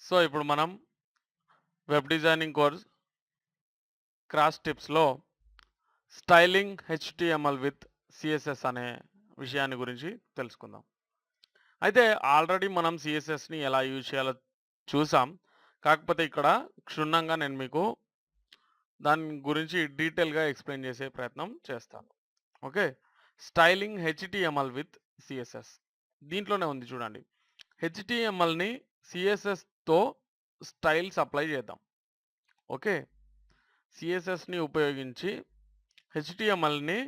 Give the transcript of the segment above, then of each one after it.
So, ఇప్పుడు మనం web designing course crash టిప్స్‌లో స్టైలింగ్ హెచ్‌టీఎంఎల్ విత్ సీఎస్ఎస్ అనే విషయాన్ని గురించి తెలుసుకుందాం. అయితే ఆల్రెడీ మనం సీఎస్ఎస్‌ని ఎలా యూజ్ చేయాలో చూసాం. కాకపోతే ఇక్కడ క్షుణ్ణంగా నేను మీకు దాని గురించి డీటెయిల్‌గా ఎక్స్‌ప్లెయిన్ చేసే ప్రయత్నం చేస్తాను. Okay. Styling HTML with CSS దీంట్లోనే ఉంది చూడండి. హెచ్‌టీఎంఎల్‌ని సీఎస్ఎస్‌తో స్టైల్స్ అప్లై చేద్దాం. ఓకే. సీఎస్ఎస్‌ని ఉపయోగించి హెచ్‌టీఎంఎల్‌ని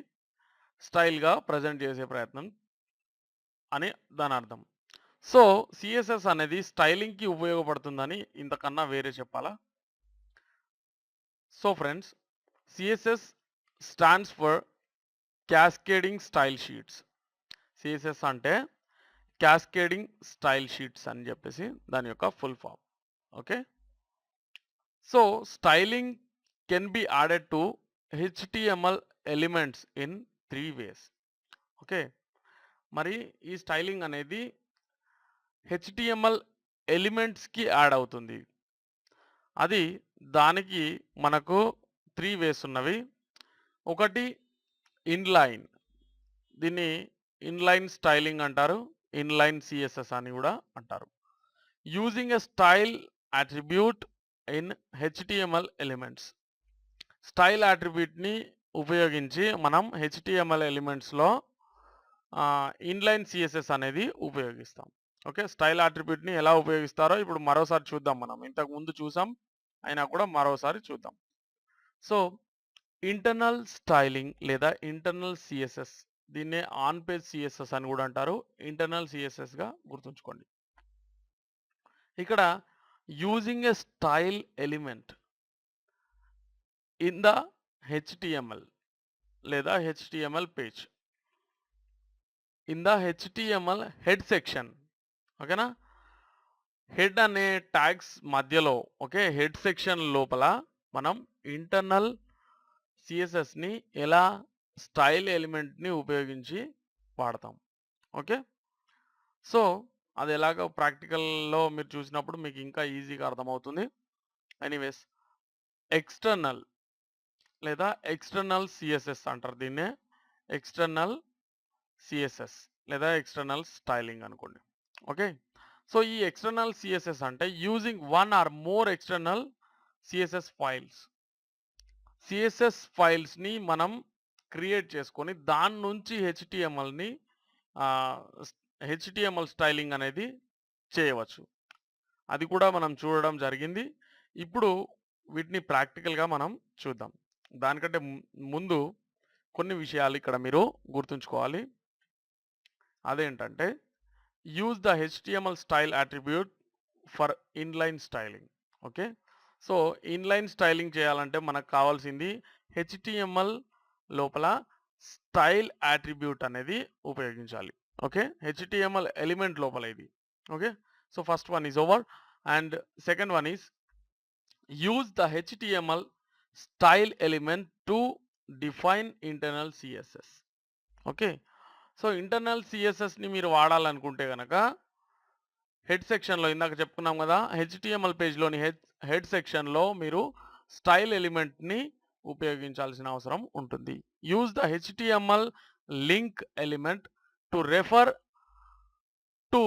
స్టైల్‌గా ప్రెజెంట్ చేసే ప్రయత్నం అని దానర్థం. సో, సీఎస్ఎస్ అనేది స్టైలింగ్‌కి ఉపయోగపడుతుందని ఇంతకన్నా వేరే చెప్పాలా? So friends, CSS stands for cascading style sheets. CSS అంటే క్యాస్కేడింగ్ స్టైల్ షీట్స్ అని చెప్పేసి దాని యొక్క full form. Okay. So, styling can be added to HTML elements in 3 ways. Okay. మరి ఈ స్టైలింగ్ అనేది హెచ్‌టీఎంఎల్ ఎలిమెంట్స్‌కి యాడ్ అవుతుంది. అది దానికి మనకు 3 వేస్ ఉన్నవి. ఒకటి ఇన్‌లైన్. దీన్ని ఇన్‌లైన్ స్టైలింగ్ అంటారు. ఇన్‌లైన్ సీఎస్ఎస్ అని గూడా అంటారు. Using a style attribute in HTML elements. Style అట్రిబ్యూట్‌ని ఉపయోగించి మనం హెచ్‌టీఎంఎల్ ఎలిమెంట్స్‌లో ఇన్‌లైన్ సీఎస్ఎస్ అనేది ఉపయోగిస్తాం. ఓకే. స్టైల్ అట్రిబ్యూట్‌ని ఎలా ఉపయోగిస్తారో ఇప్పుడు మరోసారి చూద్దాం మనం. ఇంతకుముందు చూసాం. అయినా కూడా మరోసారి చూద్దాం. సో, ఇంటర్నల్ స్టైలింగ్ లేదా ఇంటర్నల్ సీఎస్ఎస్ దీన్నే ఆన్ పేజ్ సీఎస్ఎస్ అని కూడా అంటారు. ఇంటర్నల్ సీఎస్ఎస్‌గా గుర్తుంచుకోండి. ఇక్కడ using a style element in the HTML లేదా HTML page. In the HTML head section. ఓకేనా? హెడ్ అనే ట్యాగ్స్ మధ్యలో ఓకే. హెడ్ సెక్షన్ లోపల మనం ఇంటర్నల్ సీఎస్ఎస్‌ని ఎలా స్టైల్ ఎలిమెంట్‌ని ఉపయోగించి వాడతాం. ఓకే. సో, అది ఎలాగో ప్రాక్టికల్‌లో మీరు చూసినప్పుడు మీకు ఇంకా ఈజీగా అర్థమవుతుంది. ఎనీవేస్ ఎక్స్‌టర్నల్ లేదా ఎక్స్‌టర్నల్ సీఎస్ఎస్ అంటారు దీన్నే. ఎక్స్‌టర్నల్ సీఎస్ఎస్ లేదా ఎక్స్‌టర్నల్ స్టైలింగ్ అనుకోండి. ఓకే. సో, ఈ ఎక్స్‌టర్నల్ సీఎస్ఎస్ అంటే using one or more external CSS files. CSS ఫైల్స్‌ని మనం క్రియేట్ చేసుకొని దాని నుంచి హెచ్‌టీఎంఎల్‌ని ఆహ్, హెచ్‌టీఎంఎల్ స్టైలింగ్ అనేది చేయవచ్చు. అది కూడా మనం చూడడం జరిగింది. ఇప్పుడు వీటిని ప్రాక్టికల్‌గా మనం చూద్దాం. దానికంటే ముందు కొన్ని విషయాలు ఇక్కడ మీరు గుర్తుంచుకోవాలి. అదేంటంటే use the HTML style attribute for inline styling. Okay. So, inline styling చేయాలంటే మనకు కావాల్సింది హెచ్‌టీఎంఎల్ లోపల స్టైల్ అట్రిబ్యూట్ అనేది ఉపయోగించాలి. ఓకే. హెచ్‌టీఎంఎల్ ఎలిమెంట్ లోపల ఇది. Okay. So, first one is over and second one is use the HTML style element to define internal CSS. Okay. So, internal సీఎస్ఎస్‌ని మీరు వాడాలనుకుంటే గనక హెడ్ సెక్షన్‌లో ఇందాక చెప్పుకున్నాం గదా! హెచ్‌టీఎంఎల్ పేజ్‌లోని హెడ్ సెక్షన్‌లో మీరు స్టైల్ ఎలిమెంట్‌ని ఉపయోగించాల్సిన అవసరం ఉంటుంది. Use the HTML link element to refer to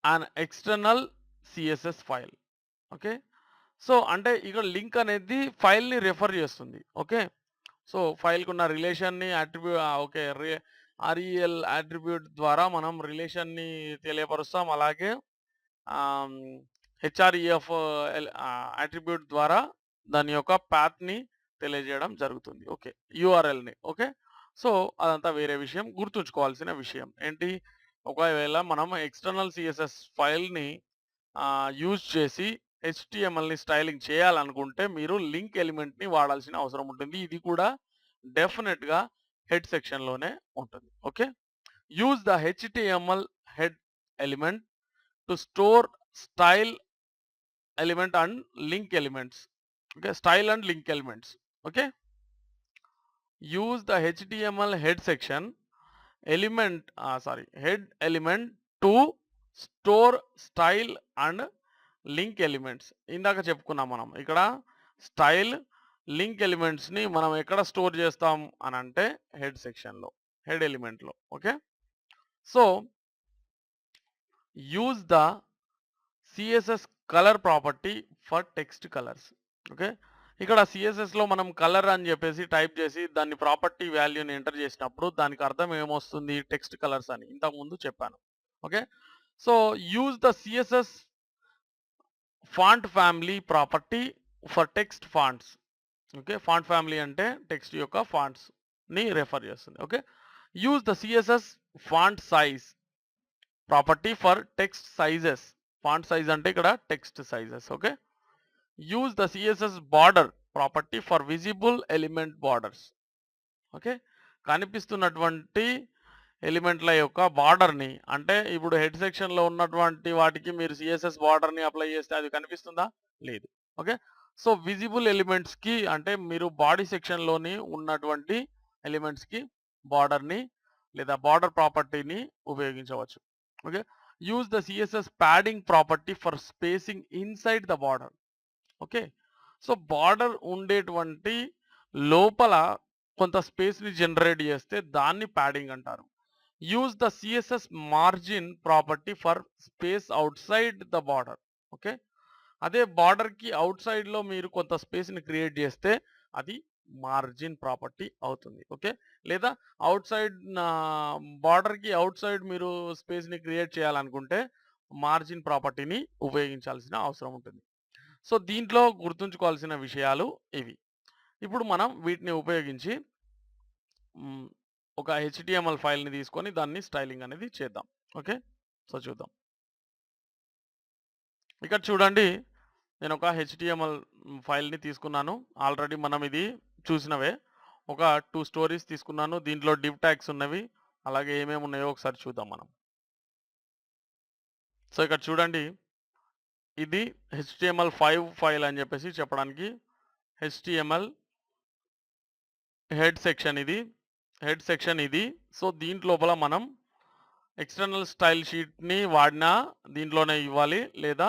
an external CSS file. Okay. So, అంటే ఇక్కడ లింక్ అనేది ఫైల్‌ని రెఫర్ చేస్తుంది. ఓకే. సో, ఫైల్‌కున్న రిలేషన్‌ని ఓకే. ఆర్‌ఈఎల్ అట్రిబ్యూట్ ద్వారా మనం రిలేషన్‌ని తెలియపరుస్తాం. అలాగే ఆహ్, హెచ్ఆర్‌ఈఎఫ్ అట్రిబ్యూట్ ద్వారా దాని యొక్క పాత్‌ని తెలియజేయడం జరుగుతుంది. ఓకే. యూఆర్ఎల్‌ని. ఓకే. సో, అదంతా వేరే విషయం. గుర్తుంచుకోవాల్సిన విషయం ఏంటి? ఒకవేళ మనం ఎక్స్‌టర్నల్ సీఎస్ఎస్ ఫైల్‌ని యూజ్ చేసి హెచ్‌టీఎంఎల్‌ని స్టైలింగ్ చేయాలనుకుంటే మీరు లింక్ ఎలిమెంట్‌ని వాడాల్సిన అవసరం ఉంటుంది. ఇది కూడా డెఫినిట్‌గా హెడ్ సెక్షన్‌లోనే ఉంటుంది. Okay. Use the HTML head element to store style element and link elements. Okay. Style and link elements. Okay. Use the HTML head section head element to store style and link elements ఇందాక చెప్పుకున్నాం మనం. ఇక్కడ style, link ఎలిమెంట్స్‌ని మనం ఎక్కడ store చేస్తాం అనంటే head సెక్షన్‌లో, head ఎలిమెంట్‌లో. Okay. So, use the CSS colour property for text colours. Okay. ఇక్కడ సీఎస్ఎస్‌లో మనం కలర్ అని చెప్పేసి టైప్ చేసి దాన్ని ప్రాపర్టీ వాల్యూని ఎంటర్ చేసినప్పుడు దానికి అర్థం ఏమొస్తుంది? టెక్స్ట్ కలర్స్ అని ఇంతకుముందు చెప్పాను. Okay. So, use the CSS font family property for text fonts. Okay. Font family అంటే టెక్స్ట్ యొక్క ఫాంట్స్‌ని రెఫర్ చేస్తుంది. Okay. Use the CSS font size property for text sizes. Font size అంటే ఇక్కడ text sizes. Okay. Use the CSS border property for visible element borders. Okay. కనిపిస్తున్నటువంటి ఎలిమెంట్ల యొక్క బార్డర్‌ని అంటే ఇప్పుడు హెడ్ సెక్షన్‌లో ఉన్నటువంటి వాటికి మీరు సీఎస్ఎస్ బార్డర్‌ని అప్లై చేస్తే అది కనిపిస్తుందా? లేదు. ఓకే. సో, విజిబుల్ ఎలిమెంట్స్‌కి అంటే మీరు బాడీ సెక్షన్‌లోని ఉన్నటువంటి ఎలిమెంట్స్‌కి బార్డర్‌ని లేదా బార్డర్ ప్రాపర్టీని ఉపయోగించవచ్చు. Okay. Use the CSS padding property for spacing inside the border. Okay. So, border ఉండేటువంటి లోపల కొంత స్పేస్‌ని జనరేట్ చేస్తే దాన్ని ప్యాడింగ్ అంటారు. Use the CSS margin property for space outside the border. Okay. అదే బార్డర్‌కి ఔట్‌సైడ్‌లో మీరు కొంత స్పేస్‌ని క్రియేట్ చేస్తే అది మార్జిన్ ప్రాపర్టీ అవుతుంది. ఓకే. లేదా ఔట్‌సైడ్ బార్డర్‌కి ఔట్‌సైడ్ మీరు స్పేస్‌ని క్రియేట్ చేయాలనుకుంటే మార్జిన్ ప్రాపర్టీని ఉపయోగించాల్సిన అవసరం ఉంటుంది. సో, దీంట్లో గుర్తుంచుకోవాల్సిన విషయాలు ఇవి. ఇప్పుడు మనం వీటిని ఉపయోగించి హ్మ్, ఒక హెచ్‌టీఎంఎల్ ఫైల్‌ని తీసుకొని దాన్ని స్టైలింగ్ అనేది చేద్దాం. ఓకే. సో, చూద్దాం. ఇక్కడ చూడండి నేను ఒక హెచ్‌టీఎంఎల్ ఫైల్‌ని తీసుకున్నాను. ఆల్రెడీ మనం ఇది చూసినవే. ఒక 2 స్టోరీస్ తీసుకున్నాను. దీంట్లో డివ్ ట్యాగ్స్ ఉన్నవి. అలాగే ఏమేమి ఉన్నాయో ఒకసారి చూద్దాం మనం. సో, ఇక్కడ చూడండి ఇది హెచ్‌టీఎంఎల్5 ఫైల్ అని చెప్పేసి చెప్పడానికి హెచ్‌టీఎంఎల్ హెడ్ సెక్షన్ ఇది. హెడ్ సెక్షన్ ఇది. సో, దీంట్లోపల మనం ఎక్స్టర్నల్ స్టైల్ షీట్‌ని వాడినా దీంట్లోనే ఇవ్వాలి. లేదా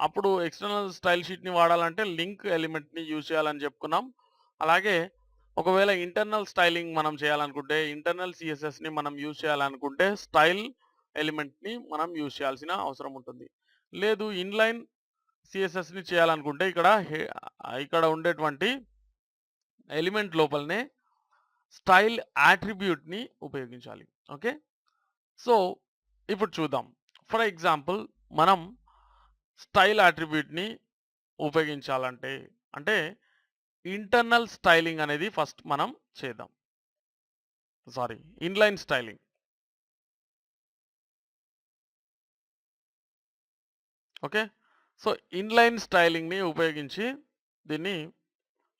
అప్పుడు ఎక్స్టర్నల్ స్టైల్ షీట్‌ని వాడాలంటే లింక్ ఎలిమెంట్‌ని యూజ్ చేయాలని చెప్పుకున్నాం. అలాగే ఒకవేళ ఇంటర్నల్ స్టైలింగ్ మనం చేయాలనుకుంటే, ఇంటర్నల్ సీఎస్ఎస్‌ని మనం యూజ్ చేయాలనుకుంటే, స్టైల్ ఎలిమెంట్‌ని మనం యూజ్ చేయాల్సిన అవసరం ఉంటుంది. లేదు ఇన్‌లైన్ సీఎస్ఎస్‌ని చేయాలనుకుంటే ఇక్కడ ఉండేటువంటి ఎలిమెంట్ లోపలనే స్టైల్ యాట్రిబ్యూట్‌ని ఉపయోగించాలి. ఓకే. సో, ఇప్పుడు చూద్దాం. ఫర్ ఎగ్జాంపుల్ మనం స్టైల్ యాట్రిబ్యూట్‌ని ఉపయోగించాలంటే, అంటే ఇంటర్నల్ స్టైలింగ్ అనేది ఫస్ట్ మనం చేద్దాం. Sorry inline styling. Okay. So, inline స్టైలింగ్‌ని ఉపయోగించి దీన్ని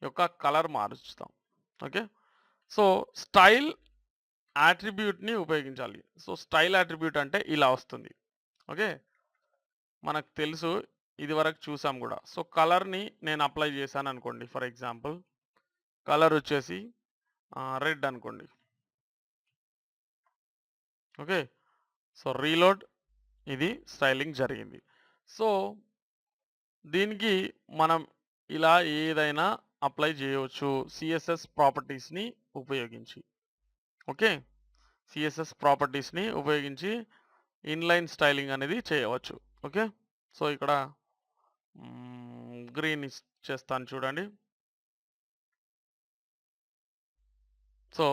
యొక్క కలర్ మారుస్తాం. ఓకే. సో, స్టైల్ యాట్రిబ్యూట్‌ని ఉపయోగించాలి. సో, స్టైల్ యాట్రిబ్యూట్ అంటే ఇలా వస్తుంది. ఓకే. మనకు తెలుసు. ఇదివరకు చూసాం గూడా. సో, కలర్‌ని నేను అప్లై చేశాననుకోండి ఫర్ ఎగ్జాంపుల్. కలర్ వచ్చేసి రెడ్ అనుకోండి. ఓకే. సో, రీలోడ్ ఇది స్టైలింగ్ జరిగింది. సో, దీనికి మనం ఇలా ఏదైనా అప్లై చేయవచ్చు. సీఎస్ఎస్ ప్రాపర్టీస్‌ని ఉపయోగించి. ఓకే. సీఎస్ఎస్ ప్రాపర్టీస్‌ని ఉపయోగించి ఇన్‌లైన్ స్టైలింగ్ అనేది చేయవచ్చు. ఓకే. సో, ఇక్కడ గ్రీన్ చేస్తాను చూడండి. సో,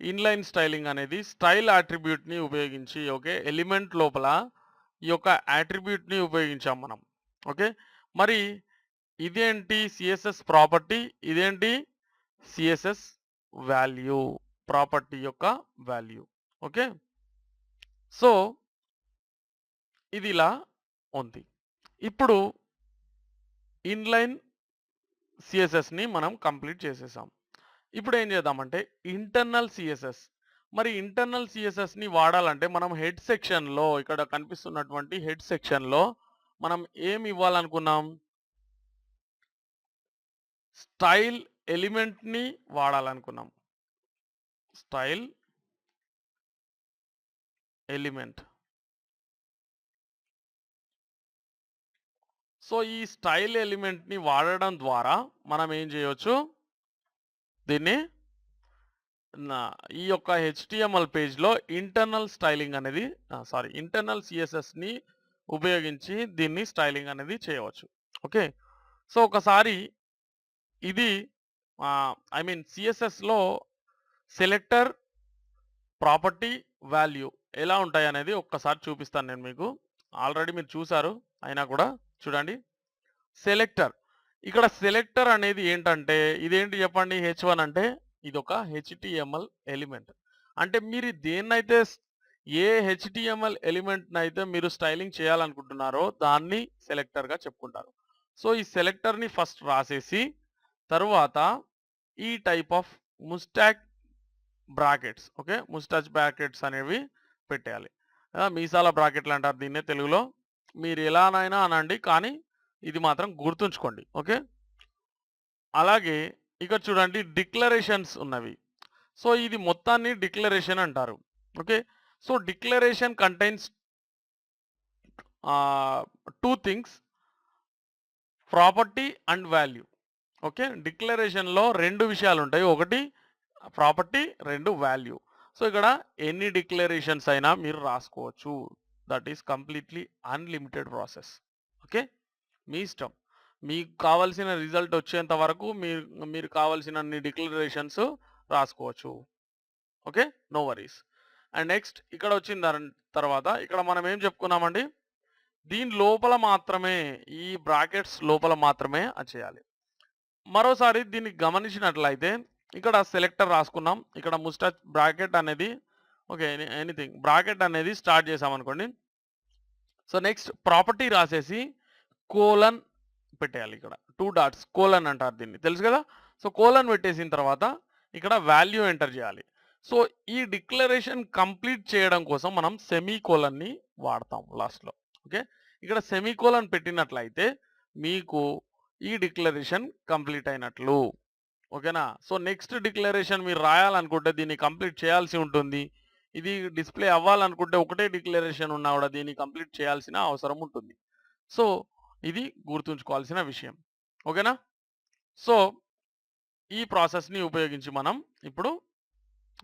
ఇన్‌లైన్ స్టైలింగ్ అనేది స్టైల్ యాట్రిబ్యూట్‌ని ఉపయోగించి ఓకే. ఎలిమెంట్ లోపల ఈ యొక్క యాట్రిబ్యూట్‌ని ఉపయోగించాం మనం. ఓకే. మరి ఇదేంటి సీఎస్ఎస్ ప్రాపర్టీ, ఇదేంటి సీఎస్ఎస్ వాల్యూ. ప్రాపర్టీ యొక్క వాల్యూ. ఓకే. సో, ఇది ఇలా ఉంది. ఇప్పుడు ఇన్‌లైన్ సీఎస్ఎస్‌ని మనం కంప్లీట్ చేసేసాం. ఇప్పుడేం చేద్దామంటే ఇంటర్నల్ సీఎస్ఎస్. మరి ఇంటర్నల్ సీఎస్ఎస్‌ని వాడాలంటే మనం హెడ్ సెక్షన్‌లో ఇక్కడ కనిపిస్తున్నటువంటి హెడ్ సెక్షన్‌లో మనం ఏమి ఇవ్వాలనుకున్నాం? స్టైల్ ఎలిమెంట్‌ని వాడాలనుకున్నాం. Style element. సో ఈ స్టైల్ ఎలిమెంట్ని వాడడం ద్వారా మనం ఏం చేయొచ్చు, దీన్ని ఈ యొక్క హెచ్టిఎంఎల్ పేజ్లో ఇంటర్నల్ స్టైలింగ్ అనేది ఇంటర్నల్ సిఎస్ఎస్ని ఉపయోగించి దీన్ని స్టైలింగ్ అనేది చేయవచ్చు. ఓకే, సో ఒకసారి ఇది సిఎస్ఎస్లో సెలెక్టర్, ప్రాపర్టీ, వాల్యూ ఎలా ఉంటాయి అనేది ఒక్కసారి చూపిస్తాను నేను మీకు. ఆల్రెడీ మీరు చూసారు, అయినా కూడా చూడండి. సెలెక్టర్, ఇక్కడ సెలెక్టర్ అనేది ఏంటంటే ఇదేంటి చెప్పండి. H1 అంటే ఇది ఒక హెచ్టిఎంఎల్ ఎలిమెంట్. అంటే మీరు దేన్నైతే ఏ హెచ్టిఎంఎల్ ఎలిమెంట్ అయితే మీరు స్టైలింగ్ చేయాలనుకుంటున్నారో దాన్ని సెలెక్టర్గా చెప్పుకుంటారు. సో ఈ సెలెక్టర్ని ఫస్ట్ రాసేసి తరువాత ఈ type of mustache brackets, okay, mustache brackets అనేవి పెట్టేయాలి. మీసాల బ్రాకెట్లు అంటారు దీన్నే తెలుగులో. మీరు ఎలానైనా అనండి, కానీ ఇది మాత్రం గుర్తుంచుకోండి. ఓకే, అలాగే ఇక్కడ చూడండి డిక్లరేషన్స్ ఉన్నవి. సో ఇది మొత్తాన్ని డిక్లరేషన్ అంటారు. Okay, so declaration contains two things, property and value. Okay, డిక్లరేషన్లో రెండు విషయాలు ఉంటాయి, ఒకటి ప్రాపర్టీ, రెండు వాల్యూ. సో ఇక్కడ ఎన్ని డిక్లరేషన్స్ అయినా మీరు రాసుకోవచ్చు. That is completely unlimited process. Okay, మీ ఇష్టం. మీకు కావాల్సిన రిజల్ట్ వచ్చేంత వరకు మీరు కావాల్సిన అన్ని డిక్లరేషన్స్ రాసుకోవచ్చు. Okay, no worries. And next ఇక్కడ వచ్చిన తర్వాత ఇక్కడ మనం ఏం చెప్పుకున్నామండి, దీని లోపల మాత్రమే, ఈ బ్రాకెట్స్ లోపల మాత్రమే అది చేయాలి. మరోసారి దీన్ని గమనించినట్లయితే ఇక్కడ సెలెక్టర్ రాసుకున్నాం, ఇక్కడ ముస్టాచ్ బ్రాకెట్ అనేది, ఓకే, ఎనీథింగ్ బ్రాకెట్ అనేది స్టార్ట్ చేసామనుకోండి. సో నెక్స్ట్ ప్రాపర్టీ రాసేసి కోలన్ పెట్టేయాలి. ఇక్కడ 2 డాట్స్ కోలన్ అంటారు దీన్ని, తెలుసు కదా. సో కోలన్ పెట్టేసిన తర్వాత ఇక్కడ వాల్యూ ఎంటర్ చేయాలి. సో ఈ డిక్లరేషన్ కంప్లీట్ చేయడం కోసం మనం సెమీ కోలన్ని వాడతాం లాస్ట్లో. ఓకే, ఇక్కడ సెమీ కోలన్ పెట్టినట్లయితే మీకు ఈ డిక్లరేషన్ కంప్లీట్ అయినట్లు. ఓకేనా. సో నెక్స్ట్ డిక్లరేషన్ మీరు రాయాలనుకుంటే దీన్ని కంప్లీట్ చేయాల్సి ఉంటుంది. ఇది డిస్ప్లే అవ్వాలనుకుంటే ఒకటే డిక్లరేషన్ ఉన్నా కూడా దీన్ని కంప్లీట్ చేయాల్సిన అవసరం ఉంటుంది. సో ఇది గుర్తుంచుకోవాల్సిన విషయం. ఓకేనా. సో ఈ ప్రాసెస్ని ఉపయోగించి మనం ఇప్పుడు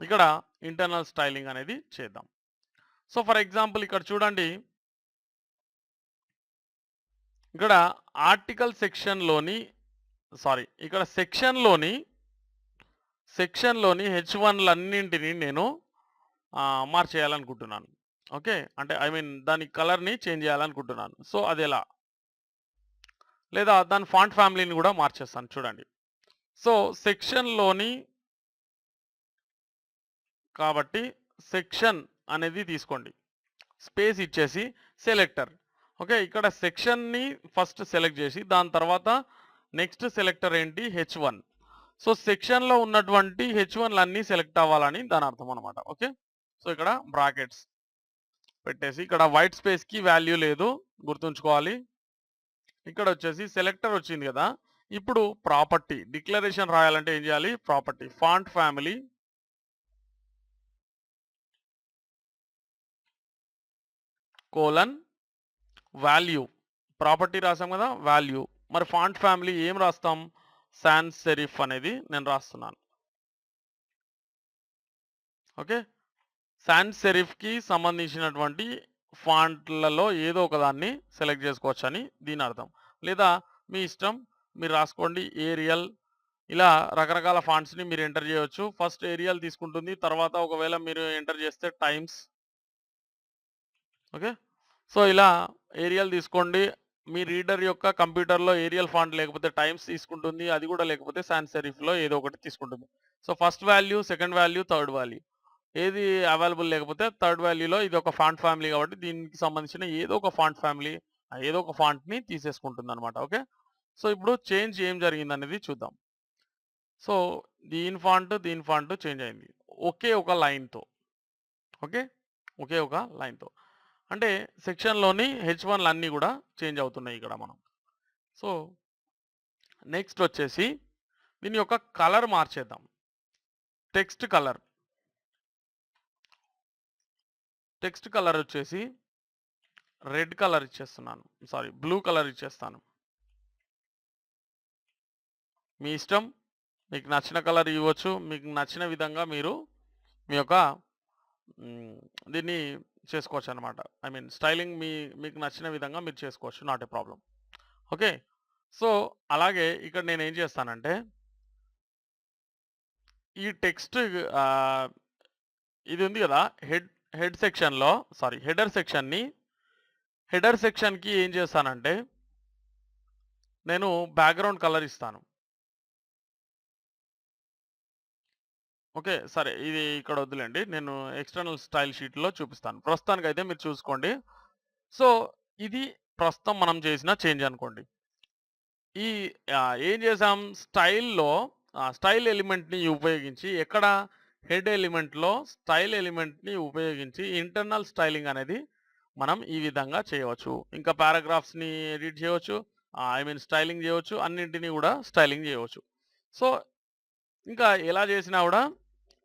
ఇక్కడ ఇంటర్నల్ స్టైలింగ్ అనేది చేద్దాం. సో ఫర్ ఎగ్జాంపుల్ ఇక్కడ చూడండి, ఇక్కడ ఆర్టికల్ సెక్షన్లోని ఇక్కడ సెక్షన్లోని H1లన్నింటినీ నేను మార్చేయాలనుకుంటున్నాను. ఓకే, అంటే దాని కలర్ని చేంజ్ చేయాలనుకుంటున్నాను. సో అది ఎలా, లేదా దాని ఫాంట్ ఫ్యామిలీని కూడా మార్చేస్తాను చూడండి. సో సెక్షన్లోని, కాబట్టి సెక్షన్ అనేది తీసుకోండి, స్పేస్ ఇచ్చేసి సెలెక్టర్. ఓకే, ఇక్కడ సెక్షన్ని ఫస్ట్ సెలెక్ట్ చేసి దాని తర్వాత నెక్స్ట్ సెలెక్టర్ ఏంటి, H1. సో సెక్షన్లో ఉన్నటువంటి H1లన్నీ సెలెక్ట్ అవ్వాలని దాని అర్థం అనమాట. ఓకే, సో ఇక్కడ బ్రాకెట్స్ పెట్టేసి ఇక్కడ వైట్ స్పేస్కి వాల్యూ లేదు, గుర్తుంచుకోవాలి. ఇక్కడ వచ్చేసి సెలెక్టర్ వచ్చింది కదా. ఇప్పుడు ప్రాపర్టీ డిక్లరేషన్ రాయాలంటే ఏం చేయాలి, property font family colon value, property రాసాం కదా వాల్యూ. మరి ఫాంట్ ఫ్యామిలీ ఏం రాస్తాం, సాన్స్ సెరిఫ్ అనేది నేను రాస్తున్నాను. ఓకే, సాన్స్ సెరిఫ్కి సంబంధించినటువంటి ఫాంట్లలో ఏదో ఒకదాన్ని సెలెక్ట్ చేసుకోవచ్చు అని దీని అర్థం. లేదా మీ ఇష్టం, మీరు రాసుకోండి ఏరియల్. ఇలా రకరకాల ఫాంట్స్ని మీరు ఎంటర్ చేయవచ్చు. ఫస్ట్ ఏరియల్ తీసుకుంటుంది, తర్వాత ఒకవేళ మీరు ఎంటర్ చేస్తే టైమ్స్. ఓకే, సో ఇలా ఏరియల్ తీసుకోండి. మీ రీడర్ యొక్క కంప్యూటర్లో ఏరియల్ ఫాంట్ లేకపోతే టైమ్స్ తీసుకుంటుంది, అది కూడా లేకపోతే సాన్స్ సెరిఫ్లో ఏదో ఒకటి తీసుకుంటుంది. So first value, second value, third value ఏది అవైలబుల్ లేకపోతే థర్డ్ వాల్యూలో ఇది ఒక ఫాంట్ ఫ్యామిలీ కాబట్టి దీనికి సంబంధించిన ఏదో ఒక ఫాంట్ ఫ్యామిలీ, ఏదో ఒక ఫాంట్ని తీసేసుకుంటుంది అనమాట. ఓకే, సో ఇప్పుడు చేంజ్ ఏం జరిగింది అనేది చూద్దాం. సో దీని ఫాంట్ చేంజ్ అయింది ఒకే ఒక లైన్తో. ఓకే, ఒకే ఒక లైన్తో అంటే సెక్షన్లోని H1లన్నీ కూడా చేంజ్ అవుతున్నాయి ఇక్కడ మనం. సో నెక్స్ట్ వచ్చేసి దీని యొక్క కలర్ మార్చేద్దాం. టెక్స్ట్ కలర్ వచ్చేసి రెడ్ కలర్ ఇచ్చేస్తున్నాను, బ్లూ కలర్ ఇచ్చేస్తాను. మీ ఇష్టం. మీకు నచ్చిన కలర్ ఇవ్వచ్చు. మీకు నచ్చిన విధంగా మీరు మీ యొక్క హ్మ్, దీన్ని చేసుకోవచ్చనమాట. ఐ మీన్ స్టైలింగ్ మీకు నచ్చిన విధంగా మీరు చేసుకోవచ్చు. Not a problem. Okay. So, అలాగే ఇక్కడ నేనేం చేస్తానంటే, ఈ టెక్స్ట్ ఆహ్, ఇది ఉంది గదా! హెడ్ సెక్షన్‌లో సారీ హెడర్ సెక్షన్‌కి ఏం చేస్తానంటే, నేను బ్యాక్‌గ్రౌండ్ కలర్ ఇస్తాను. ఓకే. సరే. ఇది ఇక్కడ వద్దులెండి. నేను ఎక్స్‌టర్నల్ స్టైల్ షీట్‌లో చూపిస్తాను. ప్రస్తుతానికైతే మీరు చూసుకోండి. సో, ఇది ప్రస్తుతం మనం చేసిన చేంజ్ అనుకోండి. ఈ ఏం చేసాం స్టైల్ ఎలిమెంట్‌ని ఉపయోగించి ఎక్కడ హెడ్ ఎలిమెంట్‌లో స్టైల్ ఎలిమెంట్‌ని ఉపయోగించి ఇంటర్నల్ స్టైలింగ్ అనేది మనం ఈ విధంగా చేయవచ్చు. ఇంకా పారాగ్రాఫ్స్‌ని ఎడిట్ చేయవచ్చు. ఐ మీన్ స్టైలింగ్ చేయవచ్చు. అన్నింటిని కూడా స్టైలింగ్ చేయవచ్చు. సో, ఇంకా ఎలా చేసినా గూడా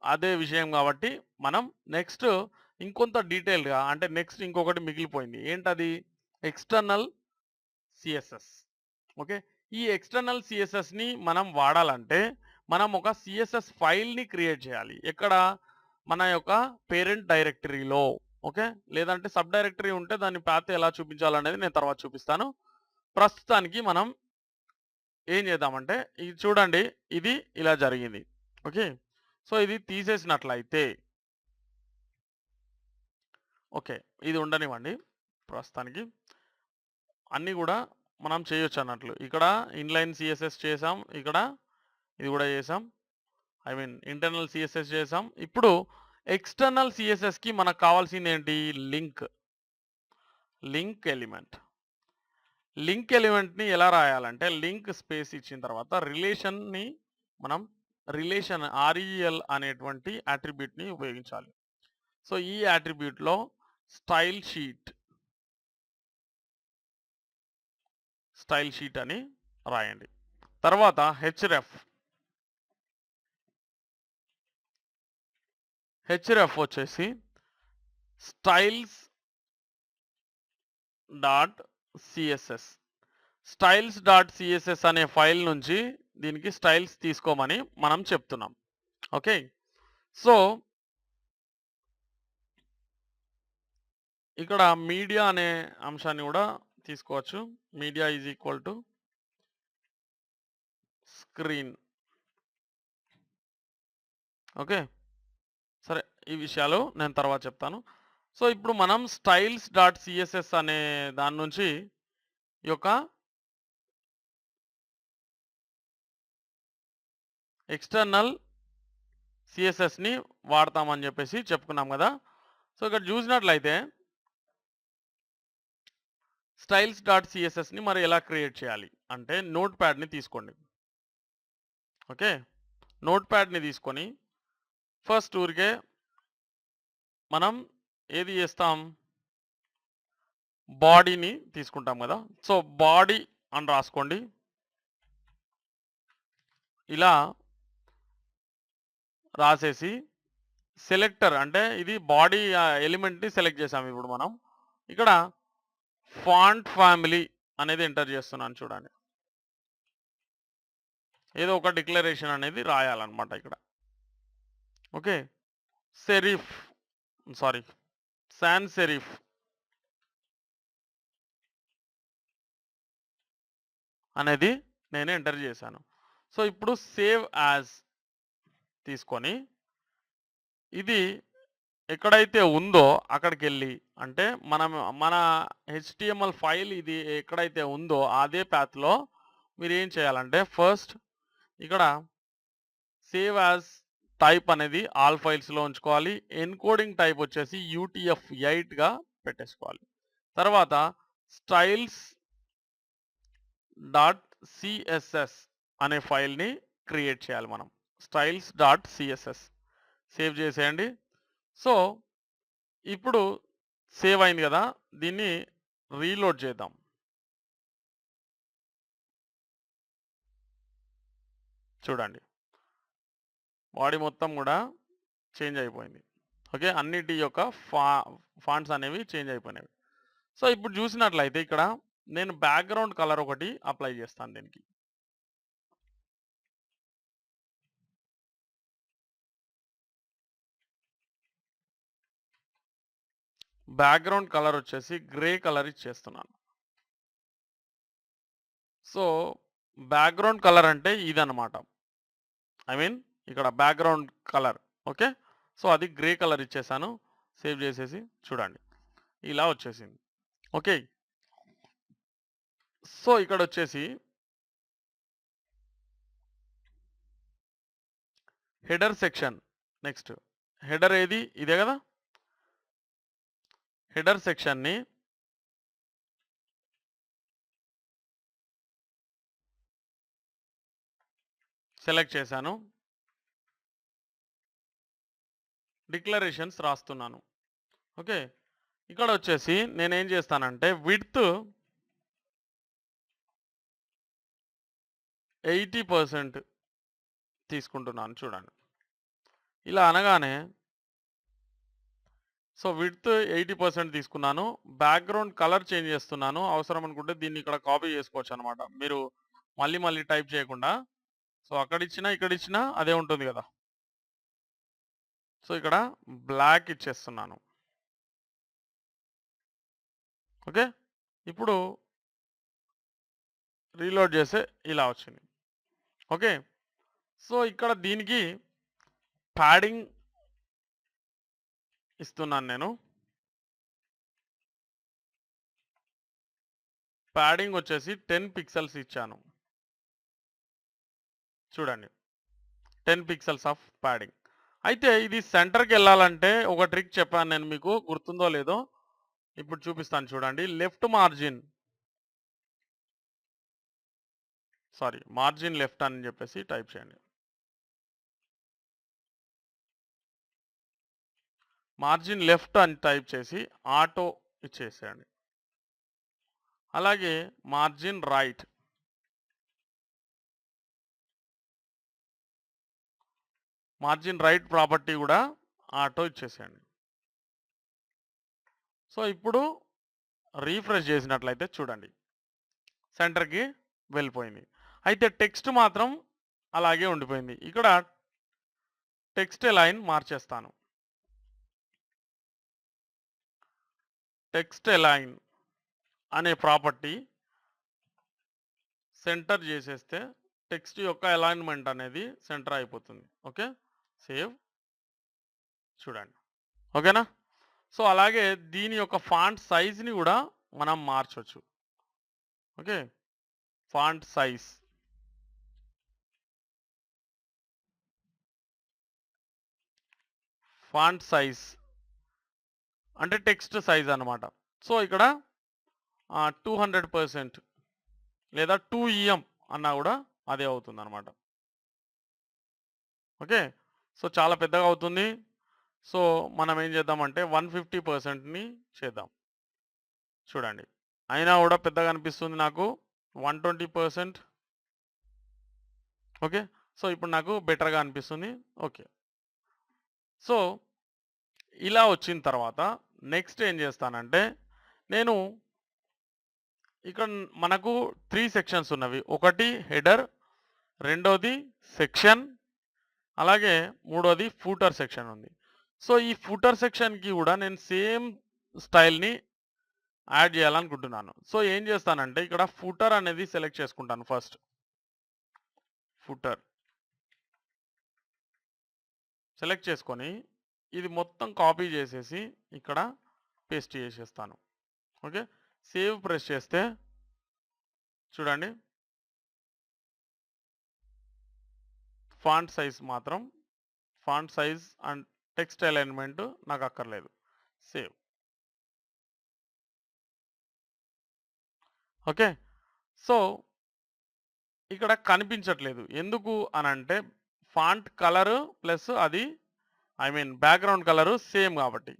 అదే విషయం గాబట్టి, మనం నెక్స్ట్ ఇంకొంత డీటెయిల్డ్‌గా అంటే నెక్స్ట్ ఇంకొకటి మిగిలిపోయింది. ఏంటది? External CSS. ఓకే. ఈ ఎక్స్‌టర్నల్ సీఎస్ఎస్‌ని మనం వాడాలంటే, మనం ఒక సీఎస్ఎస్ ఫైల్‌ని క్రియేట్ చేయాలి. ఎక్కడ? మన యొక్క పేరెంట్ డైరెక్టరీలో. ఓకే. లేదంటే సబ్ డైరెక్టరీ ఉంటే దాని పాత్ ఎలా చూపించాలనేది నేను తర్వాత చూపిస్తాను. ప్రస్తుతానికి మనం ఏం చేద్దామంటే, ఇది చూడండి. ఇది ఇలా జరిగింది. ఓకే. సో, ఇది తీసేసినట్లయితే ఓకే. ఇది ఉండనివ్వండి ప్రస్తుతానికి. అన్నీ గూడా మనం చేయొచ్చన్నట్లు. ఇక్కడ ఇన్‌లైన్ సీఎస్ఎస్ చేసాం. ఇక్కడ ఇది గూడా చేసాం. ఐ మీన్ ఇంటర్నల్ సీఎస్ఎస్ చేసాం. ఇప్పుడు ఎక్స్‌టర్నల్ సీఎస్ఎస్‌కి మనకు కావాల్సిందేంటి? Link element. లింక్ ఎలిమెంట్‌ని ఎలా రాయాలంటే, లింక్ స్పేస్ ఇచ్చిన తర్వాత మనం రిలేషన్ ఆర్‌ఈఎల్ అనేటువంటి అట్రిబ్యూట్‌ని ఉపయోగించాలి. సో, ఈ అట్రిబ్యూట్‌లో స్టైల్ షీట్, స్టైల్ షీట్ అని రాయండి. తర్వాత హెచ్‌రెఫ్ వచ్చేసి styles dot CSS. Styles dot CSS అనే ఫైల్ నుంచి దీనికి స్టైల్స్ తీసుకోమని మనం చెప్తున్నాం. ఓకే. సో, ఇక్కడ మీడియా అనే అంశాన్ని గూడా తీసుకోవచ్చు. Media is equal to screen. Okay. సరే. ఈ విషయాలు నేను తర్వాత చెప్తాను. సో, ఇప్పుడు మనం స్టైల్స్ డాట్ సీఎస్ఎస్ అనే దాని నుంచి ఈ యొక్క ఎక్స్‌టర్నల్ సీఎస్ఎస్‌ని వాడతామని జెప్పేసి చెప్పుకున్నాం గదా! సో, ఇక్కడ జూసినట్లయితే స్టైల్స్ డాట్ సీఎస్ఎస్‌ని మరి ఎలా క్రియేట్ చేయాలి? అంటే నోట్‌ప్యాడ్‌ని తీసుకోండి. ఓకే. నోట్‌ప్యాడ్‌ని తీసుకొని ఫస్ట్ ఊరికే మనం ఏది చేస్తాం? బాడీని తీసుకుంటాం గదా! సో, బాడీ అని రాసుకోండి. ఇలా రాసేసి సెలెక్టర్ అంటే ఇది బాడీ ఎలిమెంట్‌ని సెలెక్ట్ చేసాం ఇప్పుడు మనం. ఇక్కడ ఫాంట్ ఫ్యామిలీ అనేది ఎంటర్ చేస్తున్నాను చూడండి. ఏదో ఒక డిక్లరేషన్ అనేది రాయాలన్నమాట ఇక్కడ. Okay. Serif sorry sands serif అనేది నేను ఎంటర్ చేశాను. సో, ఇప్పుడు సేవ్ యాజ్ తీసుకొని ఇది ఎక్కడైతే ఉందో అక్కడికెళ్ళి అంటే మన హెచ్‌టీఎంఎల్ ఫైల్ ఇది ఎక్కడైతే ఉందో అదే పాత్‌లో మీరేం చేయాలంటే ఫస్ట్ ఇక్కడ సేవ్ యాజ్ టైప్ అనేది ఆల్ ఫైల్స్‌లో ఉంచుకోవాలి. ఎన్కోడింగ్ టైప్ వచ్చేసి యూటీఎఫ్-8గా పెట్టేసుకోవాలి. తర్వాత స్టైల్స్ డాట్ సీఎస్ఎస్ అనే ఫైల్‌ని క్రియేట్ చేయాలి మనం. స్టైల్స్ డాట్ సీఎస్ఎస్ సేవ్ చేసేయండి. సో, ఇప్పుడు సేవ్ అయింది గదా! దీన్ని రీలోడ్ చేద్దాం. చూడండి. బాడీ మొత్తం గూడా చేంజ్ అయిపోయింది. ఓకే. అన్నిటి యొక్క ఫా ఫాంట్స్ అనేవి చేంజ్ అయిపోయినవి. సో, ఇప్పుడు చూసినట్లయితే ఇక్కడ నేను బ్యాక్‌గ్రౌండ్ కలర్ ఒకటి అప్లై చేస్తాను దీనికి. బ్యాక్గ్రౌండ్ కలర్ వచ్చేసి గ్రే కలర్ ఇచ్చేస్తున్నాను. సో బ్యాక్గ్రౌండ్ కలర్ అంటే ఇదన్నమాట. ఐ మీన్ ఇక్కడ బ్యాక్గ్రౌండ్ కలర్. ఓకే. సో అది గ్రే కలర్ ఇచ్చేసాను. సేవ్ చేసేసి చూడండి ఇలా వచ్చేసింది. ఓకే. సో ఇక్కడ వచ్చేసి హెడర్ సెక్షన్. నెక్స్ట్ హెడర్ ఏది? ఇదే కదా. హెడర్ సెక్షన్ని సెలెక్ట్ చేశాను. డిక్లరేషన్స్ రాస్తున్నాను. ఓకే. ఇక్కడ వచ్చేసి నేనేం చేస్తానంటే విడ్త్ 80% తీసుకుంటున్నాను. చూడండి ఇలా అనగానే సో విడ్త్ 80% తీసుకున్నాను. బ్యాక్గ్రౌండ్ కలర్ చేంజ్ చేస్తున్నాను. అవసరం అనుకుంటే దీన్ని ఇక్కడ కాపీ చేసుకోవచ్చు అనమాట. మీరు మళ్ళీ టైప్ చేయకుండా. సో అక్కడిచ్చినా ఇక్కడిచ్చినా అదే ఉంటుంది కదా. సో ఇక్కడ బ్లాక్ ఇచ్చేస్తున్నాను. ఓకే. ఇప్పుడు రీలోడ్ చేస్తే ఇలా వచ్చింది. ఓకే. సో ఇక్కడ దీనికి ప్యాడింగ్ ఇస్తున్నాను నేను. ప్యాడింగ్ వచ్చేసి 10 పిక్సెల్స్ ఇచ్చాను. చూడండి 10 పిక్సెల్స్ ఆఫ్ ప్యాడింగ్. అయితే ఇది సెంటర్కి వెళ్ళాలంటే ఒక ట్రిక్ చెప్పాను నేను మీకు, గుర్తుందో లేదో ఇప్పుడు చూపిస్తాను చూడండి. లెఫ్ట్ మార్జిన్ మార్జిన్ లెఫ్ట్ అని చెప్పేసి టైప్ చేయండి. మార్జిన్ లెఫ్ట్ అని టైప్ చేసి ఆటో ఇచ్చేసేయండి. అలాగే margin right, margin right property కూడా ఆటో ఇచ్చేసేయండి. సో ఇప్పుడు రీఫ్రెష్ చేసినట్లయితే చూడండి సెంటర్కి వెళ్ళిపోయింది. అయితే టెక్స్ట్ మాత్రం అలాగే ఉండిపోయింది. ఇక్కడ టెక్స్ట్ అలైన్ మార్చేస్తాను. టెక్స్ట్ అలైన్ అనే ప్రాపర్టీ సెంటర్ చేసేస్తే టెక్స్ట్ యొక్క అలైన్మెంట్ అనేది సెంటర్ అయిపోతుంది. ఓకే. సేవ్. చూడండి. ఓకేనా. సో అలాగే దీని యొక్క ఫాంట్ సైజ్ని కూడా మనం మార్చవచ్చు. ఓకే. ఫాంట్ సైజ్ అంటే టెక్స్ట్ సైజ్ అన్నమాట. సో ఇక్కడ 200% లేదా 2EM అన్నా కూడా అదే అవుతుంది అనమాట. ఓకే. సో చాలా పెద్దగా అవుతుంది. సో మనం ఏం చేద్దామంటే 150%ని చేద్దాం. చూడండి అయినా కూడా పెద్దగా అనిపిస్తుంది నాకు. 120%. ఓకే. సో ఇప్పుడు నాకు బెటర్గా అనిపిస్తుంది. ఓకే. సో ఇలా వచ్చిన తర్వాత నెక్స్ట్ ఏం చేస్తానంటే నేను ఇక్కడ మనకు 3 సెక్షన్స్ ఉన్నవి. ఒకటి హెడర్, రెండోది సెక్షన్, అలాగే మూడోది ఫూటర్ సెక్షన్ ఉంది. సో ఈ ఫూటర్ సెక్షన్కి కూడా నేను సేమ్ స్టైల్ని యాడ్ చేయాలనుకుంటున్నాను. సో ఏం చేస్తానంటే ఇక్కడ ఫూటర్ అనేది సెలెక్ట్ చేసుకుంటాను. ఫస్ట్ ఫూటర్ సెలెక్ట్ చేసుకొని ఇది మొత్తం కాపీ చేసేసి ఇక్కడ పేస్ట్ చేసేస్తాను. ఓకే. సేవ్ ప్రెస్ చేస్తే చూడండి font size and text alignment నాకు అక్కర్లేదు. సేవ్. ఓకే. సో ఇక్కడ కనిపించట్లేదు. ఎందుకు అనంటే ఫాంట్ కలరు ప్లస్ అది బ్యాక్గ్రౌండ్ కలరు సేమ్ కాబట్టి.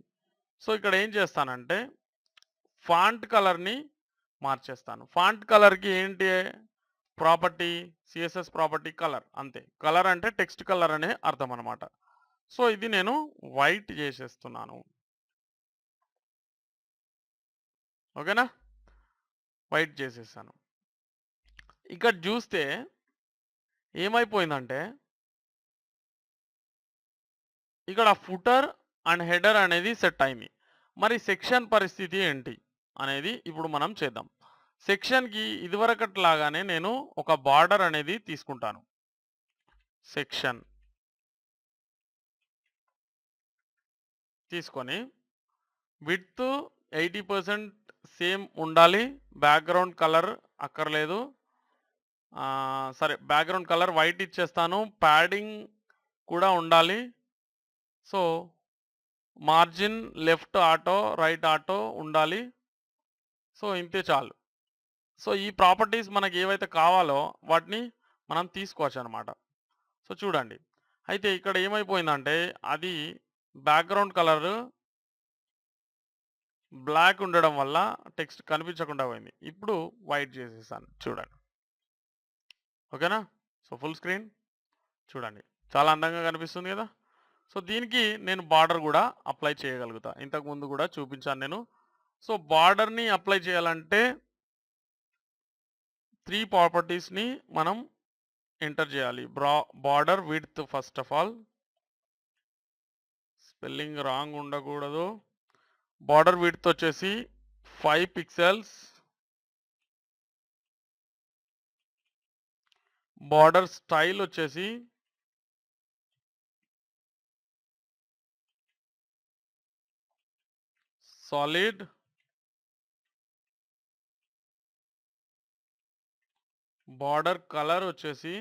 సో ఇక్కడ ఏం చేస్తానంటే ఫాంట్ కలర్ని మార్చేస్తాను. ఫాంట్ కలర్కి ఏంటి ప్రాపర్టీ? సిఎస్ఎస్ ప్రాపర్టీ కలర్, అంతే. కలర్ అంటే టెక్స్ట్ కలర్ అనే అర్థం అనమాట. సో ఇది నేను వైట్ చేసేస్తున్నాను. ఓకేనా. వైట్ చేసేసాను. ఇక్కడ చూస్తే ఏమైపోయిందంటే ఇక్కడ ఫుటర్ అండ్ హెడర్ అనేది సెట్ అయింది. మరి సెక్షన్ పరిస్థితి ఏంటి అనేది ఇప్పుడు మనం చేద్దాం. సెక్షన్‌కి ఇదివరకట్లాగానే నేను ఒక బార్డర్ అనేది తీసుకుంటాను. సెక్షన్ తీసుకొని విడ్త్ 80% సేమ్ ఉండాలి. బ్యాక్‌గ్రౌండ్ కలర్ అక్కర్లేదు. సరే బ్యాక్‌గ్రౌండ్ కలర్ వైట్ ఇచ్చేస్తాను. ప్యాడింగ్ కూడా ఉండాలి. So, margin left auto, right auto ఉండాలి. సో, ఇంతే చాలు. సో, ఈ ప్రాపర్టీస్ మనకి ఏవైతే కావాలో వాటిని మనం తీసుకోవచ్చనమాట. సో, చూడండి. అయితే ఇక్కడ ఏమైపోయిందంటే అది బ్యాక్‌గ్రౌండ్ కలర్ బ్లాక్ ఉండడం వల్ల టెక్స్ట్ కనిపించకుండా పోయింది. ఇప్పుడు వైట్ చేసేసాను చూడండి. ఓకేనా? సో, ఫుల్ స్క్రీన్ చూడండి. చాలా అందంగా కనిపిస్తుంది కదా! సో, దీనికి నేను బార్డర్ కూడా అప్లై చేయగలుగుతా. ఇంతకుముందు కూడా చూపించాను నేను. సో, బార్డర్‌ని అప్లై చేయాలంటే 3 ప్రాపర్టీస్‌ని మనం ఎంటర్ చేయాలి. Border width first of all. Spelling wrong ఉండకూడదు. బార్డర్ విడ్త్ వచ్చేసి 5 పిక్సెల్స్. బార్డర్ స్టైల్ వచ్చేసి సాలిడ్. బార్డర్ కలర్ వచ్చేసి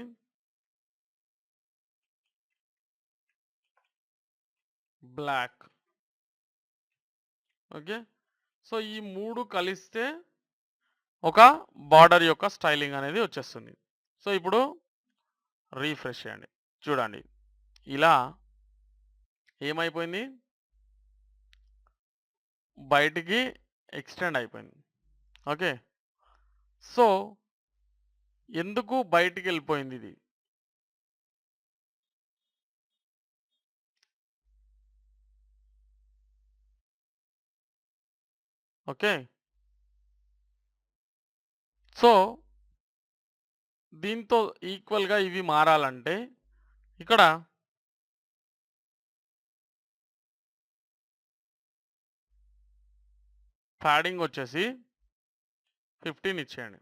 బ్లాక్. ఓకే. సో, ఈ 3 కలిస్తే ఒక బార్డర్ యొక్క స్టైలింగ్ అనేది వచ్చేస్తుంది. సో, ఇప్పుడు రిఫ్రెష్ చేయండి. చూడండి. ఇలా ఏమైపోయింది? బయటికి ఎక్స్‌టెండ్ అయిపోయింది. ఓకే. సో, ఎందుకు బయటికెళ్ళిపోయిందిది? ఓకే. సో, దీంతో ఈక్వల్‌గా ఇవి మారాలంటే ఇక్కడ ప్యాడింగ్ వచ్చేసి 15 ఇచ్చేయండి.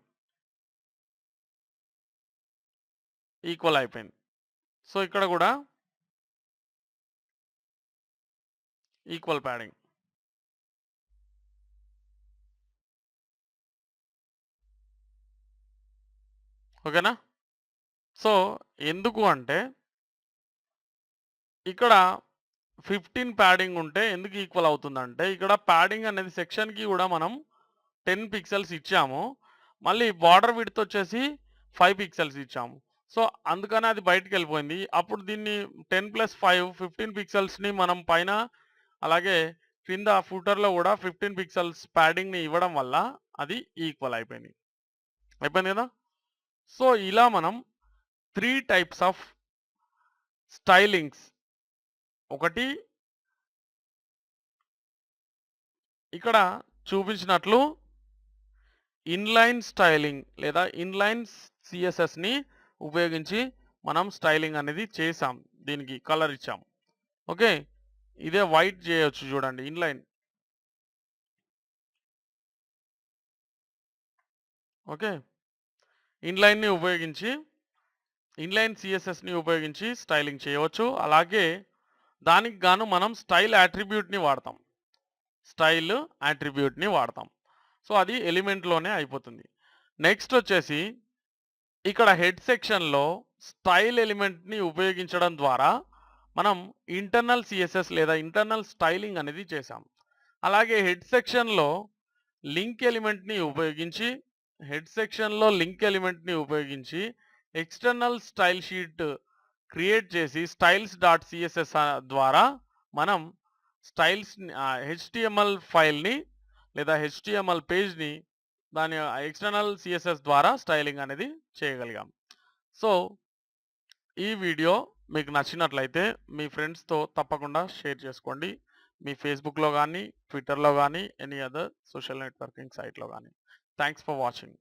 ఈక్వల్ అయిపోయింది. సో, ఇక్కడ కూడా ఈక్వల్ ప్యాడింగ్. ఓకేనా? సో, ఎందుకు అంటే ఇక్కడ 15 ప్యాడింగ్ ఉంటే ఎందుకు ఈక్వల్ అవుతుందంటే, ఇక్కడ ప్యాడింగ్ అనేది సెక్షన్‌కి కూడా మనం 10 పిక్సెల్స్ ఇచ్చాము. మళ్ళీ బార్డర్ విడ్త్ వచ్చేసి 5 పిక్సెల్స్ ఇచ్చాము. సో, అందుకని అది బయటికెళ్ళిపోయింది. అప్పుడు దీన్ని 10+5 15 పిక్సెల్స్‌ని మనం పైన అలాగే క్రింద ఫూటర్‌లో కూడా 15 పిక్సెల్స్ ప్యాడింగ్‌ని ఇవ్వడం వల్ల అది ఈక్వల్ అయిపోయింది. అయిపోయింది కదా! సో, ఇలా మనం 3 టైప్స్ ఆఫ్ స్టైలింగ్స్ ఒకటి ఇక్కడ చూపించినట్లు ఇన్‌లైన్ స్టైలింగ్ లేదా ఇన్‌లైన్ సీఎస్ఎస్‌ని ఉపయోగించి మనం స్టైలింగ్ అనేది చేసాం. దీనికి కలర్ ఇచ్చాం. ఓకే. ఇదే వైట్ చేయొచ్చు చూడండి ఇన్‌లైన్. ఓకే. ఇన్‌లైన్‌ని ఉపయోగించి ఇన్‌లైన్ సీఎస్ఎస్‌ని ఉపయోగించి స్టైలింగ్ చేయవచ్చు. అలాగే దానికి గాను మనం స్టైల్ యాట్రిబ్యూట్‌ని వాడతాం. స్టైల్ యాట్రిబ్యూట్‌ని వాడతాం. సో, అది ఎలిమెంట్‌లోనే అయిపోతుంది. నెక్స్ట్ వచ్చేసి ఇక్కడ హెడ్ సెక్షన్‌లో స్టైల్ ఎలిమెంట్‌ని ఉపయోగించడం ద్వారా మనం ఇంటర్నల్ సీఎస్ఎస్ లేదా ఇంటర్నల్ స్టైలింగ్ అనేది చేసాం. అలాగే హెడ్ సెక్షన్‌లో లింక్ ఎలిమెంట్‌ని ఉపయోగించి ఎక్స్టర్నల్ స్టైల్ షీట్ క్రియేట్ చేసి స్టైల్స్ డాట్ సీఎస్ఎస్ ద్వారా మనం హెచ్‌టీఎంఎల్ ఫైల్‌ని లేదా హెచ్‌టీఎంఎల్ పేజ్‌ని దాని ఎక్స్టర్నల్ సీఎస్ఎస్ ద్వారా స్టైలింగ్ అనేది చేయగలిగాం. సో, ఈ వీడియో మీకు నచ్చినట్లయితే మీ ఫ్రెండ్స్‌తో తప్పకుండా షేర్ చేసుకోండి. మీ ఫేస్‌బుక్‌లో గానీ, ట్విట్టర్‌లో గానీ, ఎనీ అదర్ సోషల్ నెట్వర్కింగ్ సైట్‌లో గానీ. Thanks for watching.